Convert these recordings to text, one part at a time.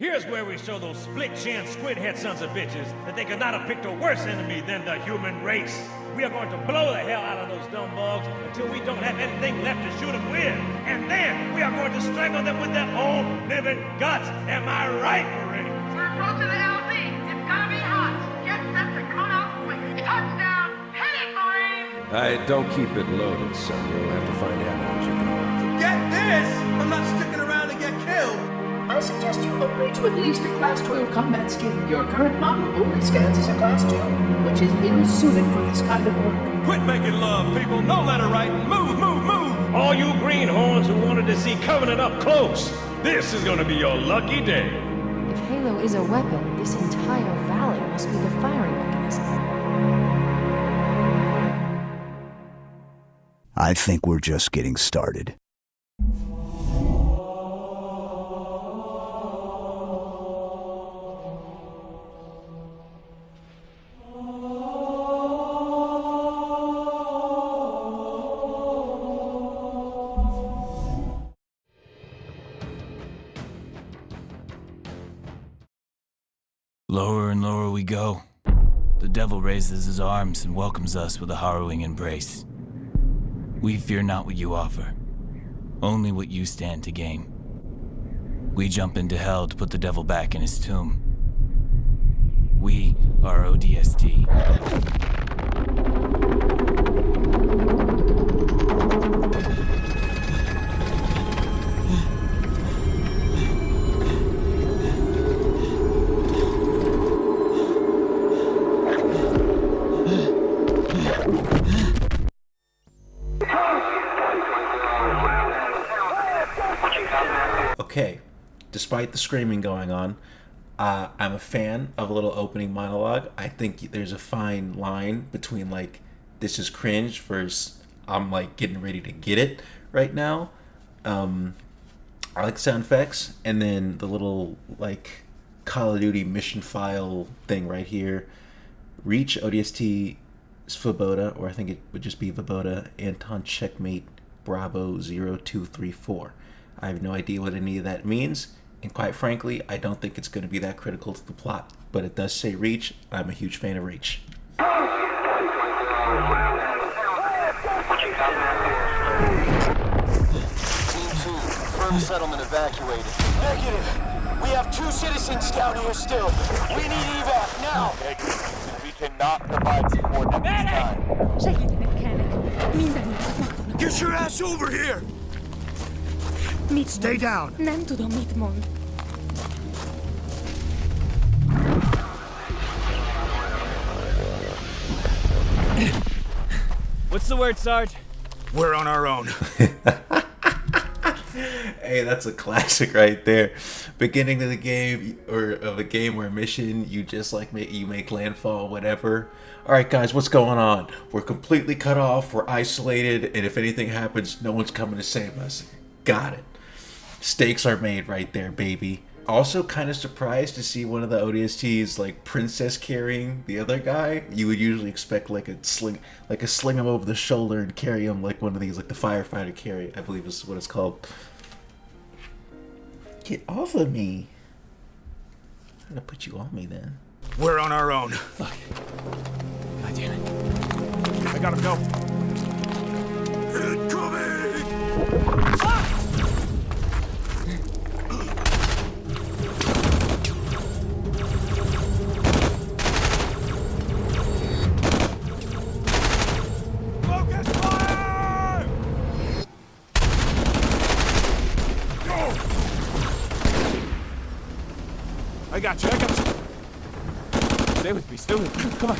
Here's where we show those split-chin, squid-head sons of bitches that they could not have picked a worse enemy than the human race. We are going to blow the hell out of those dumb bugs until we don't have anything left to shoot them with. And then we are going to strangle them with their own living guts. Am I right, Marie? We're approaching the LZ. It's gonna be hot. Get set to come out quick. Touchdown. Hit it, Marine. Don't keep it loaded, son. You'll have to find out as you go. Get this! I'm not sticking around to get killed! I suggest you upgrade to at least a Class 12 combat skin. Your current model only scans as a Class 2, which is ill-suited for this kind of work. Quit making love, people! No letter writing! Move, move, move! All you greenhorns who wanted to see Covenant up close, this is going to be your lucky day. If Halo is a weapon, this entire valley must be the firing mechanism. I think we're just getting started. Lower and lower we go. The devil raises his arms and welcomes us with a harrowing embrace. We fear not what you offer, only what you stand to gain. We jump into hell to put the devil back in his tomb. We are ODST. Okay, despite the screaming going on, I'm a fan of a little opening monologue. I think there's a fine line between, like, this is cringe versus I'm, like, getting ready to get it right now. I like sound effects, and then the little, like, Call of Duty mission file thing right here. Reach ODST Svoboda, or I think it would just be Voboda, Anton Checkmate Bravo 0234. I have no idea what any of that means, and quite frankly, I don't think it's going to be that critical to the plot. But it does say Reach. I'm a huge fan of Reach. Team 2, confirmed settlement evacuated. Negative. We have 2 citizens down here still. We need evac now. We cannot provide support at this time. Segítenek kell nekünk. Mindenüket meg fognak. Get your ass over here! Mit Stay down. Nem tudom, mit mond. What's the word, Sarge? We're on our own. Hey, that's a classic right there. Beginning of the game, or of a game or a mission, you just like make landfall, whatever. All right, guys, what's going on? We're completely cut off. We're isolated, and if anything happens, no one's coming to save us. Got it. Stakes are made right there, baby. Also kind of surprised to see one of the ODSTs like princess carrying the other guy. You would usually expect like a sling him over the shoulder and carry him like one of these, like the firefighter carry, I believe is what it's called. Get off of me. I'm gonna put you on me then. We're on our own. Fuck. God damn it. I gotta go. Incoming! Ah! I got you. Stay with me, stay with me. Come on.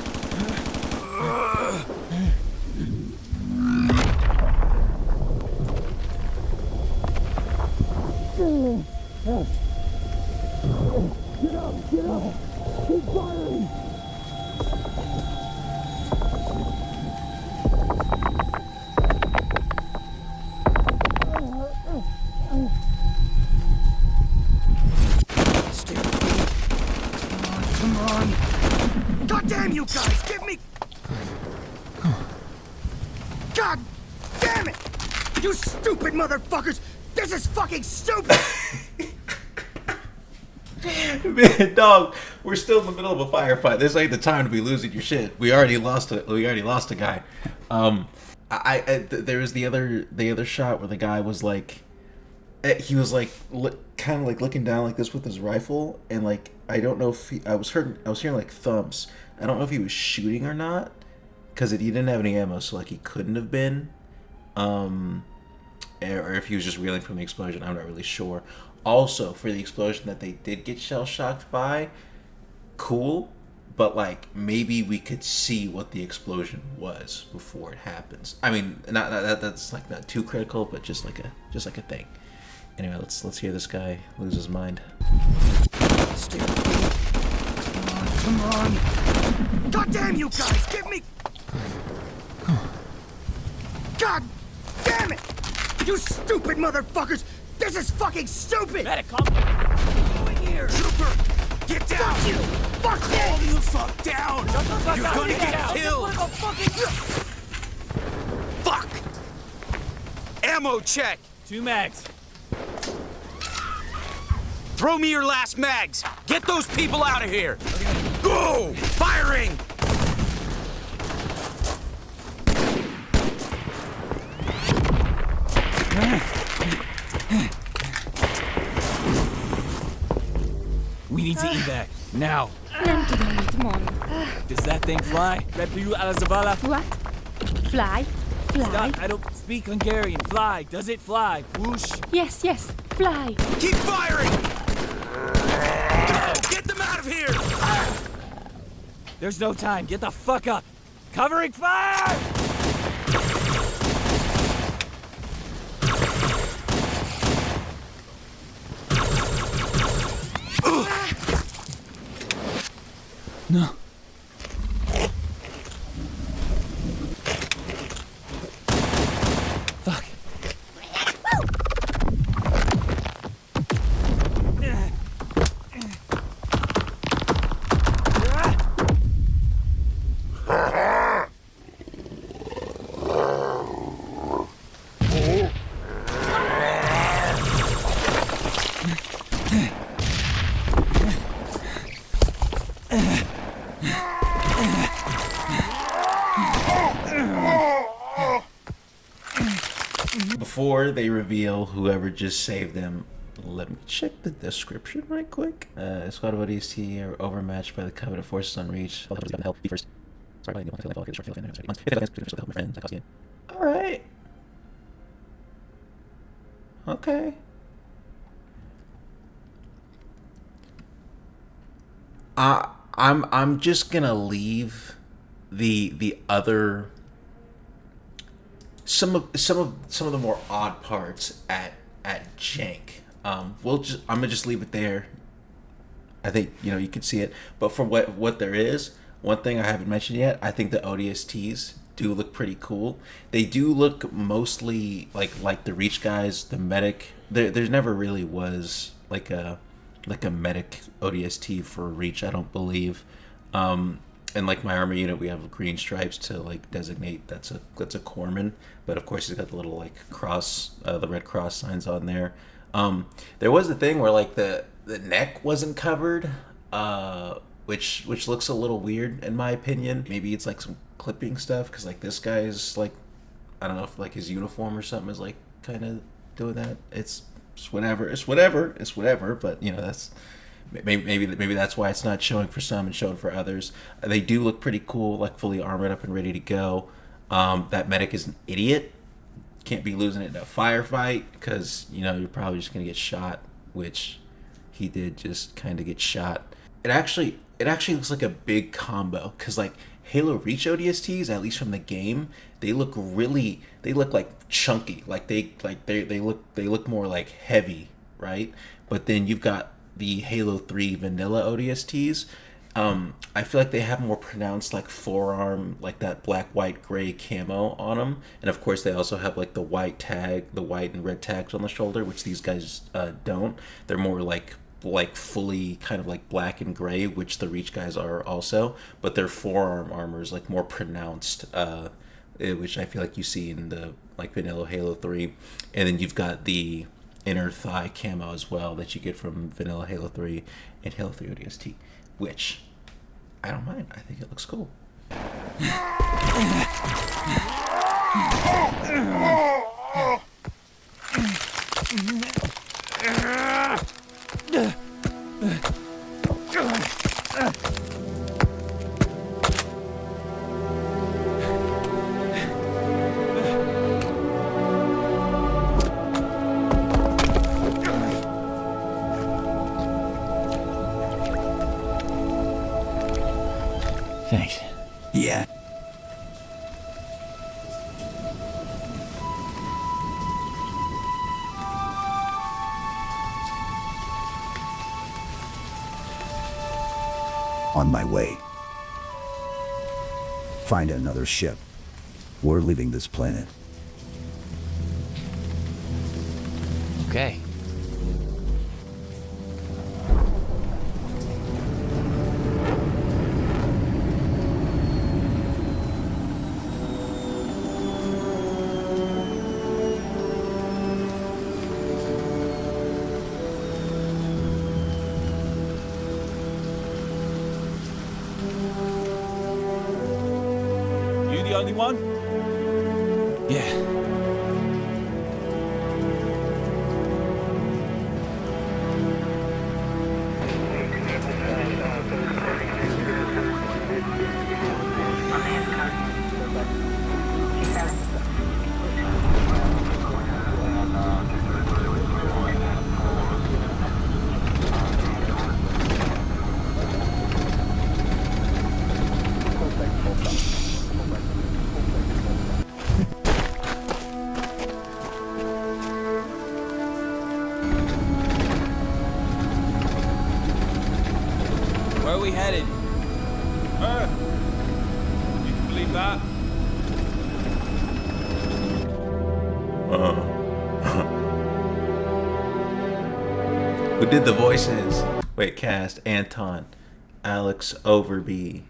Get up! Keep firing! Come on! God damn you guys! Give me! God damn it! You stupid motherfuckers! This is fucking stupid! Man, dog, we're still in the middle of a firefight. This ain't the time to be losing your shit. We already lost a guy. There was the other shot where the guy was like, he was like kind of like looking down like this with his rifle, and like I don't know if I was hearing like thumps. I don't know if he was shooting or not, because he didn't have any ammo, so like he couldn't have been, or if he was just reeling from the explosion. I'm not really sure. Also, for the explosion that they did get shell shocked by, cool, but like maybe we could see what the explosion was before it happens. I mean, that's like not too critical, but just like a thing. Anyway, let's hear this guy lose his mind. Come on. God damn you guys, give me... God damn it! You stupid motherfuckers! This is fucking stupid! Medic, come over here! Trooper, get down! Fuck you! Fuck you! All you fuck down! Shut the fuck You're up! gonna get out. killed! Fuck! Ammo check! 2 mags. Throw me your last mags! Get those people out of here! Go! Firing! We need to evac. Now. Lentamente, Mon. Does that thing fly? Repliu ala zavala? What? Fly? Fly? Stop, I don't speak Hungarian. Fly. Does it fly? Whoosh. Yes, yes, fly. Keep firing! Get them out of here! There's no time. Get the fuck up. Covering fire! No. Fuck. Before they reveal whoever just saved them, let me check the description right quick. Squad of ODST are overmatched by the Covenant forces on Reach. Help. Be first. Alright. Okay. I'm just gonna leave the other some of the more odd parts at jank. I'm gonna just leave it there. I think you can see it, but for what there is, one thing I haven't mentioned yet, I think the ODSTs do look pretty cool. They do look mostly like the Reach guys, the medic. There's never really was like a medic ODST for Reach, I don't believe. And like my armor unit, we have green stripes to like designate that's a corpsman, but of course he's got the little like cross, the red cross signs on there. There was a thing where like the neck wasn't covered, which looks a little weird in my opinion. Maybe it's like some clipping stuff, because like this guy's like, I don't know if like his uniform or something is like kind of doing that. It's whatever, but that's maybe that's why it's not showing for some and showing for others. They do look pretty cool, like fully armored up and ready to go. That medic is an idiot. Can't be losing it in a firefight, because you're probably just gonna get shot, which he did just kind of get shot. It actually looks like a big combo, because like Halo Reach ODSTs, at least from the game, they look like chunky, like they look more like heavy, right? But then you've got the Halo 3 vanilla ODSTs. I feel like they have more pronounced like forearm, like that black, white, gray camo on them, and of course they also have like the white and red tags on the shoulder, which these guys don't. They're more like fully kind of like black and gray, which the Reach guys are also, but their forearm armor is like more pronounced, which I feel like you see in the like vanilla Halo 3. And then you've got the inner thigh camo as well that you get from vanilla Halo 3 and Halo 3 ODST, which I don't mind. I think it looks cool. Thanks. Yeah. On my way. Find another ship. We're leaving this planet. Okay. You the only one? Yeah. Where are we headed? Earth. You can believe that? Who did the voices? Wait, cast Anton, Alex Overby.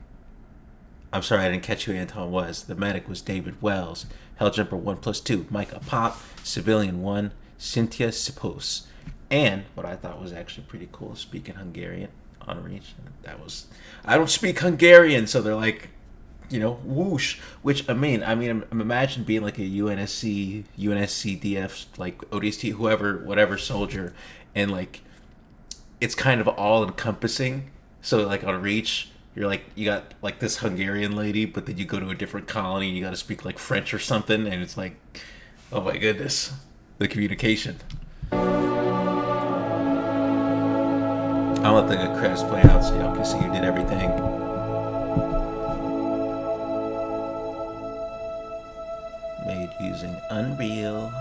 I'm sorry, I didn't catch who Anton was. The medic was David Wells. Helljumper 1+2, Micah Pop. Civilian 1, Cynthia Sipos. And what I thought was actually pretty cool, speaking Hungarian on Reach. That was, I don't speak Hungarian, so they're like, you know, whoosh. Which I'm imagine being like a UNSC, DF, like ODST, whoever, whatever soldier, and like it's kind of all encompassing. So like on Reach, you're like, you got like this Hungarian lady, but then you go to a different colony and you got to speak like French or something, and it's like, oh my goodness, the communication. I'll let the credits play out so y'all can see who did everything. Made using Unreal.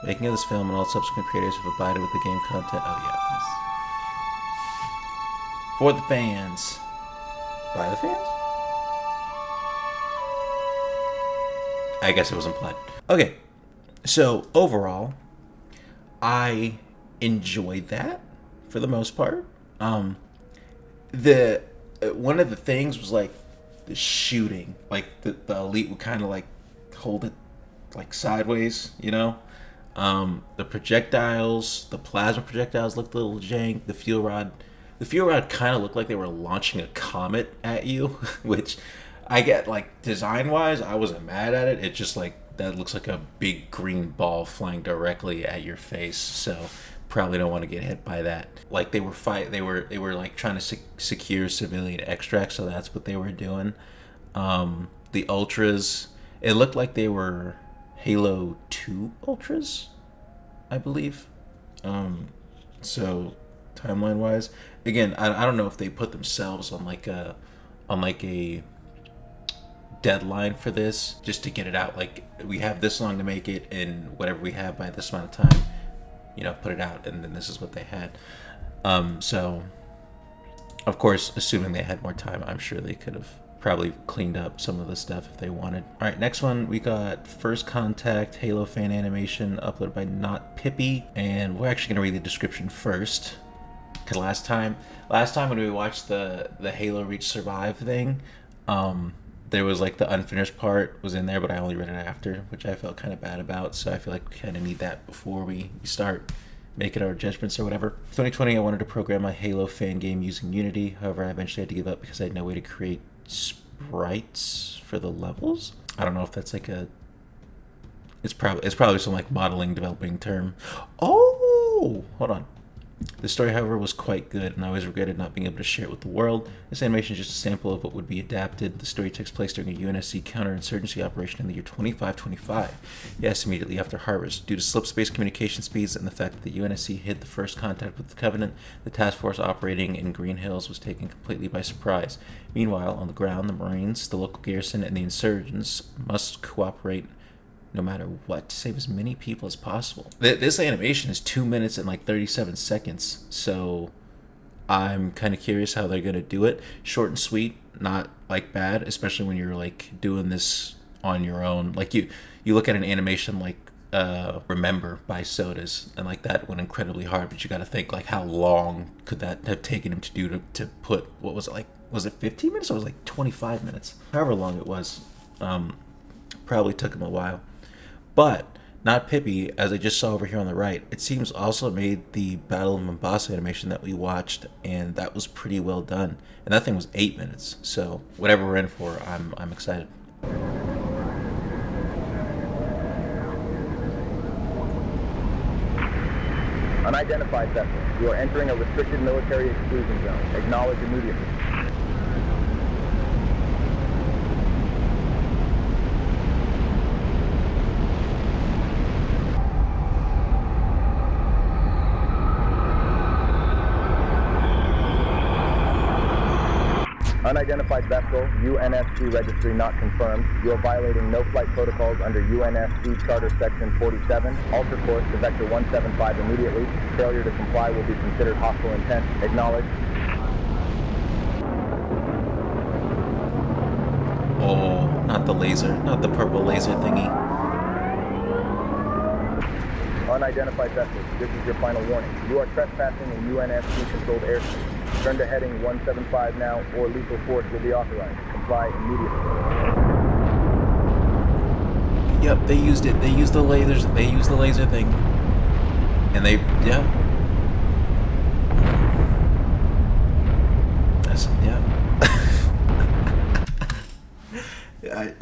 Making of this film and all subsequent creators have abided with the game content. Oh yeah. For the fans. By the fans? I guess it was implied. Okay. So overall, I enjoyed that for the most part. The one of the things was like the shooting. Like the elite would kind of like hold it like sideways, you know? The projectiles, the plasma projectiles looked a little jank. The fuel rod kind of looked like they were launching a comet at you, which I get, like, design-wise, I wasn't mad at it. It just, like, that looks like a big green ball flying directly at your face, so probably don't want to get hit by that. Like, they were like trying to secure civilian extracts, so that's what they were doing. The Ultras, it looked like they were Halo 2 Ultras, I believe. So timeline wise, again, I don't know if they put themselves on like a deadline for this, just to get it out. Like, we have this long to make it, and whatever we have by this amount of time, you know, put it out. And then this is what they had. So of course, assuming they had more time, I'm sure they could have probably cleaned up some of the stuff if they wanted. All right, next one, we got First Contact Halo fan animation uploaded by Not Pippy, and we're actually gonna read the description first. Cause last time when we watched the Halo Reach Survive thing, there was like the unfinished part was in there, but I only read it after, which I felt kind of bad about. So I feel like we kind of need that before we start making our judgments or whatever. 2020, I wanted to program my Halo fan game using Unity. However, I eventually had to give up because I had no way to create sprites for the levels. I don't know if that's like a... It's probably some like modeling developing term. Oh, hold on. The story, however, was quite good, and I always regretted not being able to share it with the world. This animation is just a sample of what would be adapted. The story takes place during a UNSC counterinsurgency operation in the year 2525. Yes, immediately after Harvest. Due to slip-space communication speeds and the fact that the UNSC hid the first contact with the Covenant, the task force operating in Green Hills was taken completely by surprise. Meanwhile, on the ground, the Marines, the local garrison, and the insurgents must cooperate no matter what, to save as many people as possible. This animation is 2 minutes and like 37 seconds, so I'm kind of curious how they're going to do it. Short and sweet, not like bad, especially when you're like doing this on your own. Like you look at an animation like Remember by Sodas, and like that went incredibly hard, but you got to think like how long could that have taken him to do to put, what was it, like, was it 15 minutes or was it like 25 minutes? However long it was, probably took him a while. But not Pippi, as I just saw over here on the right. It seems also made the Battle of Mombasa animation that we watched, and that was pretty well done. And that thing was 8 minutes, so whatever we're in for, I'm excited. Unidentified vessel. You are entering a restricted military exclusion zone. Acknowledge immediately. Unidentified vessel, UNSC registry not confirmed. You are violating no-flight protocols under UNSC Charter Section 47. Alter course to Vector 175 immediately. Failure to comply will be considered hostile intent. Acknowledge. Oh, not the laser, not the purple laser thingy. Unidentified vessel, this is your final warning. You are trespassing in UNSC-controlled airspace. Turn to heading 175 now, or lethal force will be authorized. Comply immediately. Yep, they used it. They used the lasers. They used the laser thing. And they, yeah. That's, yeah.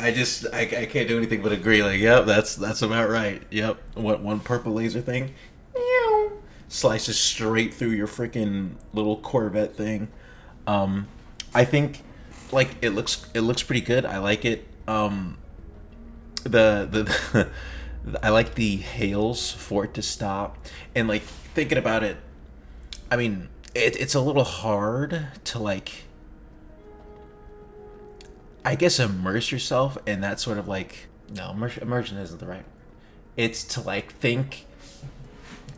I can't do anything but agree. Like, yep, that's about right. Yep. What, one purple laser thing? Slices straight through your freaking little Corvette thing. I think like it looks pretty good. I like it. I like the hails for it to stop, and like thinking about it, I mean it's a little hard to like, I guess, immerse yourself in that sort of like, no, immersion isn't the right. It's to like think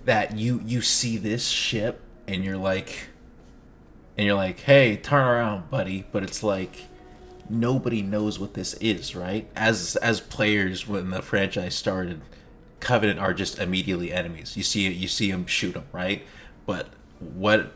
that you see this ship and you're like, hey, turn around, buddy. But it's like nobody knows what this is, right? As players, when the franchise started, Covenant are just immediately enemies. You see them, shoot them, right? But what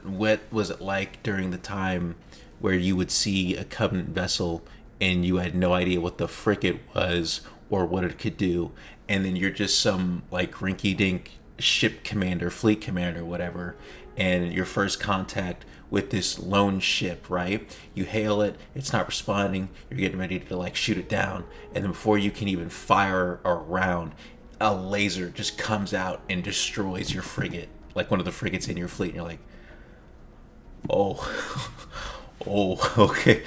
was it like during the time where you would see a Covenant vessel and you had no idea what the frick it was or what it could do, and then you're just some like rinky-dink ship commander, fleet commander, whatever, and your first contact with this lone ship, right? You hail it, it's not responding, you're getting ready to like shoot it down, and then before you can even fire a round, a laser just comes out and destroys your frigate, like one of the frigates in your fleet, and you're like, oh, oh, okay.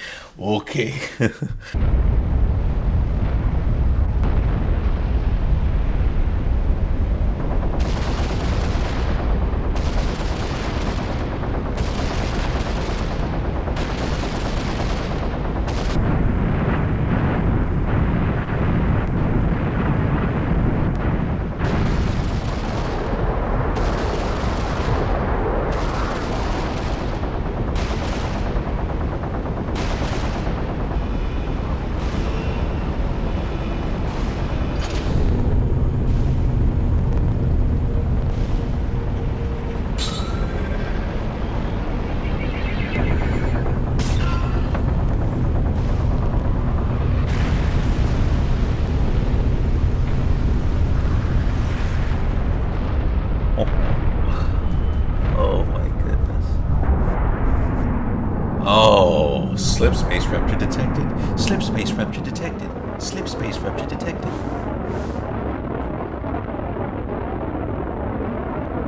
Slip space rupture detected. Slip space rupture detected. Slip space rupture detected.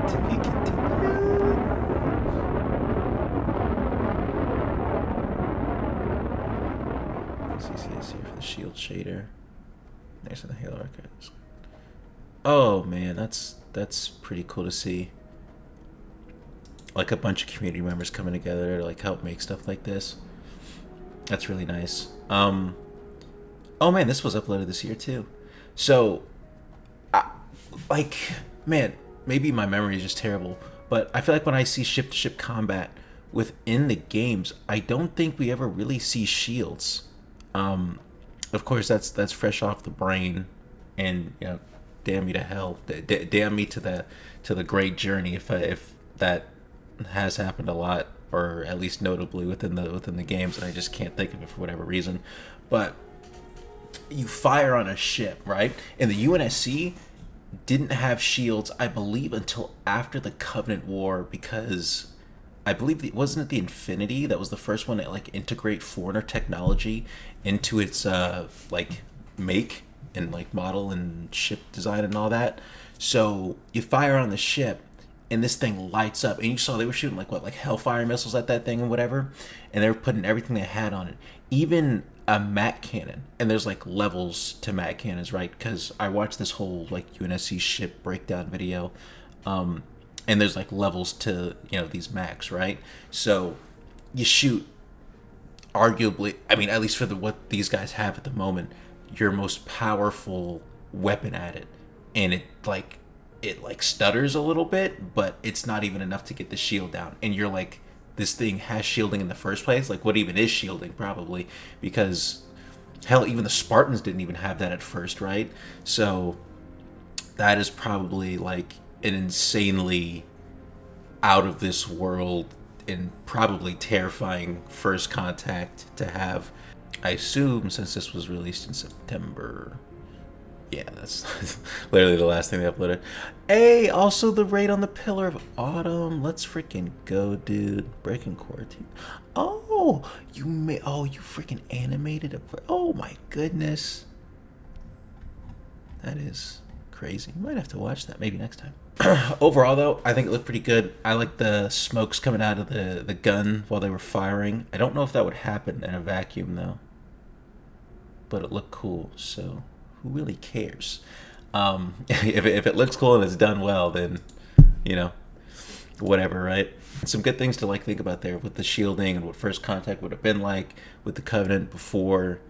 To be continued. CCS here for the shield shader. Next to the Halo Archives. Oh man, that's pretty cool to see. Like a bunch of community members coming together to like help make stuff like this. That's really nice. Oh man, this was uploaded this year too. So, like, man, maybe my memory is just terrible, but I feel like when I see ship-to-ship combat within the games, I don't think we ever really see shields. Of course, that's fresh off the brain, and you know, damn me to hell, damn me to the great journey if that has happened a lot, or at least notably within the games, and I just can't think of it for whatever reason. But you fire on a ship, right? And the UNSC didn't have shields, I believe, until after the Covenant War, because I believe wasn't it the Infinity that was the first one to like integrate foreigner technology into its like make and like model and ship design and all that. So you fire on the ship and this thing lights up, and you saw they were shooting like Hellfire missiles at that thing and whatever, and they were putting everything they had on it, even a MAC cannon. And there's like levels to MAC cannons, right? Because I watched this whole like UNSC ship breakdown video, and there's like levels to, you know, these MACs, right? So you shoot arguably, I mean, at least for what these guys have at the moment, your most powerful weapon at it, and it stutters a little bit, but it's not even enough to get the shield down. And you're like, this thing has shielding in the first place? Like, what even is shielding? Probably, because hell, even the Spartans didn't even have that at first, right? So that is probably like an insanely out of this world and probably terrifying first contact to have. I assume since this was released in September. Yeah, that's literally the last thing they uploaded. Hey, also the raid on the Pillar of Autumn. Let's freaking go, dude. Breaking quarantine. Oh, you freaking animated it. Oh my goodness. That is crazy. You might have to watch that maybe next time. Overall, though, I think it looked pretty good. I like the smokes coming out of the gun while they were firing. I don't know if that would happen in a vacuum, though. But it looked cool, so who really cares? If it looks cool and it's done well, then, you know, whatever, right? Some good things to like think about there with the shielding and what first contact would have been like with the Covenant before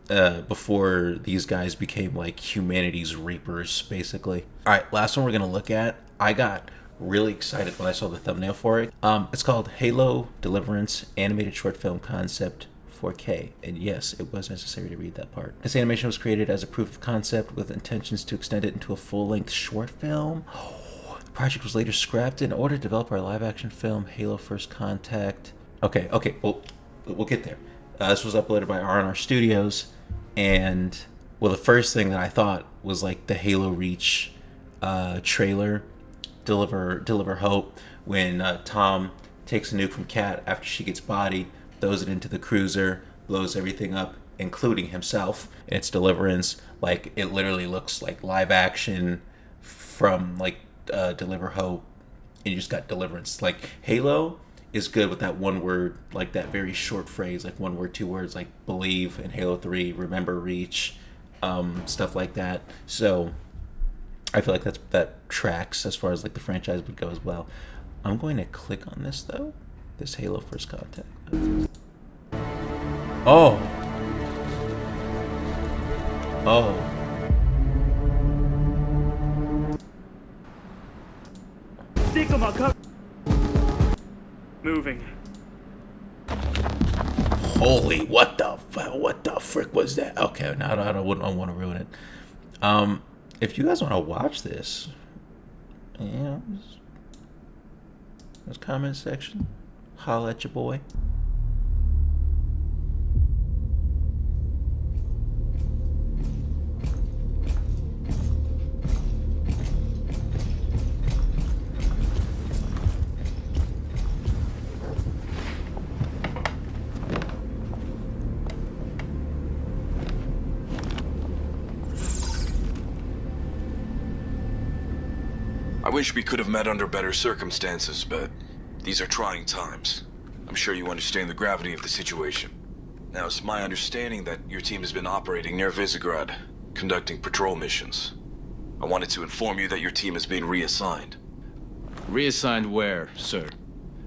these guys became like humanity's reapers, basically. All right, last one we're gonna look at. I got really excited when I saw the thumbnail for it. It's called Halo Deliverance Animated Short Film Concept 4K, and yes, it was necessary to read that part. This animation was created as a proof of concept with intentions to extend it into a full-length short film. The project was later scrapped in order to develop our live-action film, Halo First Contact. Okay, we'll get there. This was uploaded by R&R Studios, and well, the first thing that I thought was like the Halo Reach trailer, Deliver Hope, when Tom takes a nuke from Kat after she gets bodied, throws it into the cruiser, blows everything up, including himself. And it's Deliverance. Like, it literally looks like live action from like Deliver Hope, and you just got Deliverance. Like, Halo is good with that one word, like that very short phrase, like 1 word, 2 words, like believe in Halo 3, remember Reach, stuff like that. So I feel like that tracks as far as like the franchise would go as well. I'm going to click on this though, this Halo First Contact. Oh. Stick 'em up, cover. Moving. Holy, what the frick was that? Okay, now I wouldn't want to ruin it. If you guys want to watch this, you know, this comment section, holla at your boy. wish we could have met under better circumstances, but these are trying times. I'm sure you understand the gravity of the situation. Now, it's my understanding that your team has been operating near Visegrad, conducting patrol missions. I wanted to inform you that your team has been reassigned. Reassigned where, sir?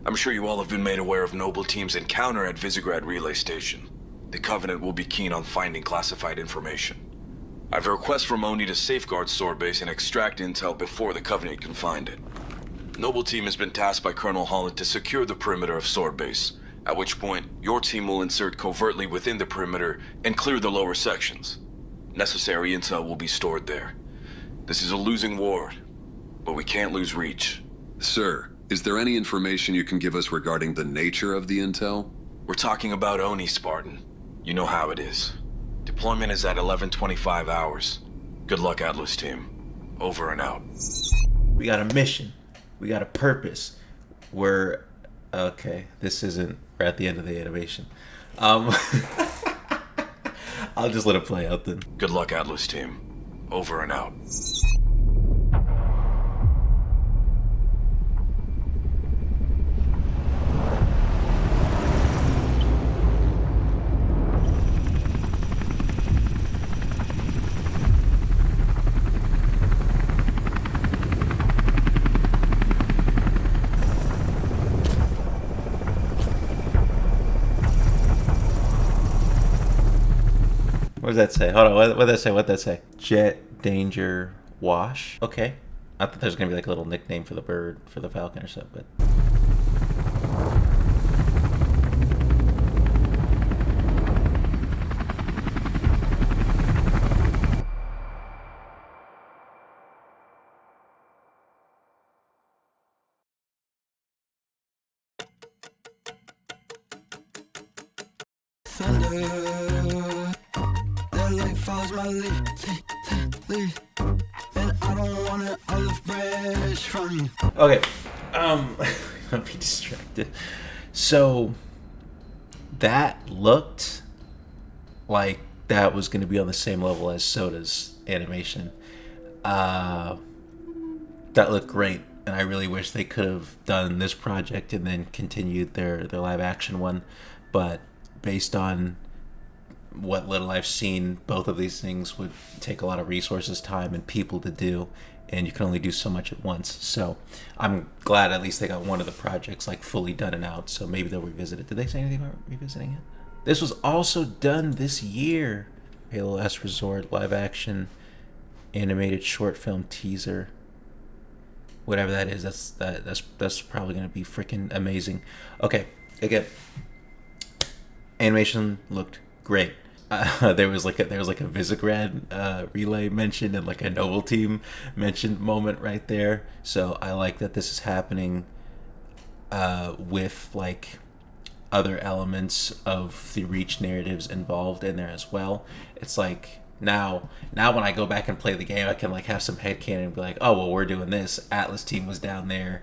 I'm sure you all have been made aware of Noble Team's encounter at Visegrad Relay Station. The Covenant will be keen on finding classified information. I have a request from Oni to safeguard Sword Base and extract intel before the Covenant can find it. Noble Team has been tasked by Colonel Holland to secure the perimeter of Sword Base, at which point your team will insert covertly within the perimeter and clear the lower sections. Necessary intel will be stored there. This is a losing war, but we can't lose reach. Sir, is there any information you can give us regarding the nature of the intel? We're talking about Oni, Spartan. You know how it is. Deployment is at 11:25 hours. Good luck, Atlas Team. Over and out. We got a mission. We got a purpose. We're... Okay, this isn't... We're at the end of the animation. I'll just let it play out then. Good luck, Atlas Team. Over and out. What does that say? Hold on, what does that say? What does that say? Jet Danger Wash? Okay. I thought there was going to be like a little nickname for the bird, for the falcon or something, but... Okay, I'm be distracted. So that looked like that was going to be on the same level as Soda's animation. That looked great, and I really wish they could have done this project and then continued their live action one. But based on what little I've seen, both of these things would take a lot of resources, time, and people to do, and you can only do so much at once. So I'm glad at least they got one of the projects like fully done and out, so maybe they'll revisit it. Did they say anything about revisiting it? This was also done this year. Halo Last Resort live action animated short film teaser. Whatever that is, that's probably gonna be freaking amazing. Okay, again, animation looked great. There was like a Visegrad relay mentioned and like a Noble Team mentioned moment right there. So I like that this is happening with like other elements of the Reach narratives involved in there as well. It's like now when I go back and play the game, I can like have some headcanon and be like, oh well, we're doing this. Atlas Team was down there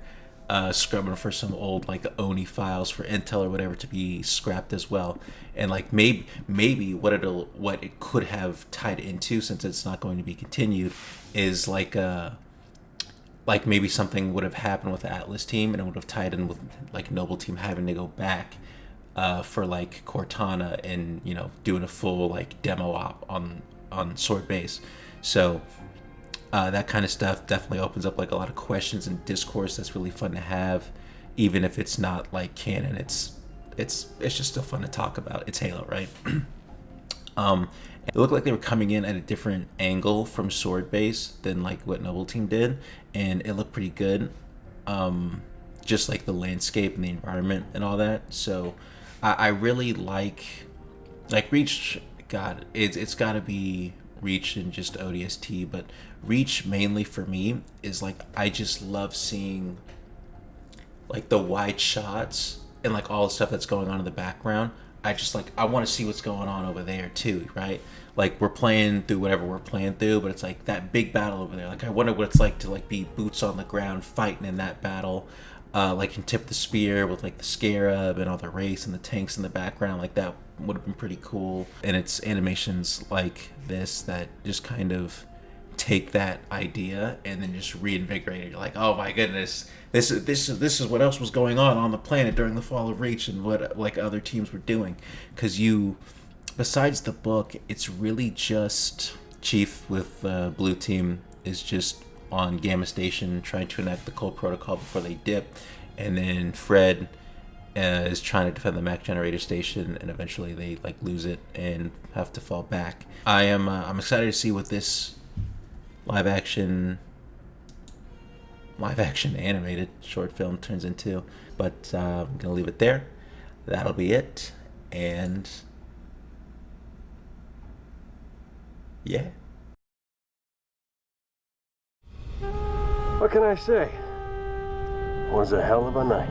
scrubbing for some old like Oni files for intel or whatever to be scrapped as well. And like maybe what it could have tied into, since it's not going to be continued, is like maybe something would have happened with the Atlas Team and it would have tied in with like Noble Team having to go back for like Cortana and, you know, doing a full like demo op on Sword Base. So that kind of stuff definitely opens up like a lot of questions and discourse that's really fun to have, even if it's not like canon. It's just still fun to talk about. It's Halo, right? It looked like they were coming in at a different angle from Sword Base than like what Noble Team did, and it looked pretty good. Just like the landscape and the environment and all that. So I really like Reach. God, it's got to be Reach and just ODST, but Reach mainly for me is like I just love seeing like the wide shots and like all the stuff that's going on in the background. I want to see what's going on over there too, right? Like we're playing through whatever we're playing through, but it's like that big battle over there. Like I wonder what it's like to like be boots on the ground fighting in that battle. Like in Tip the Spear with like the Scarab and all the race and the tanks in the background. Like that would have been pretty cool. And it's animations like this that just kind of take that idea and then just reinvigorate it. You're like, oh my goodness, this is what else was going on the planet during the fall of Reach and what like other teams were doing. Because besides the book, it's really just Chief with Blue Team is just on Gamma Station trying to enact the Cold Protocol before they dip, and then Fred is trying to defend the Mac Generator Station, and eventually they like lose it and have to fall back. I'm excited to see what this live action animated short film turns into, but I'm gonna leave it there. That'll be it, and yeah. What can I say? Was a hell of a night.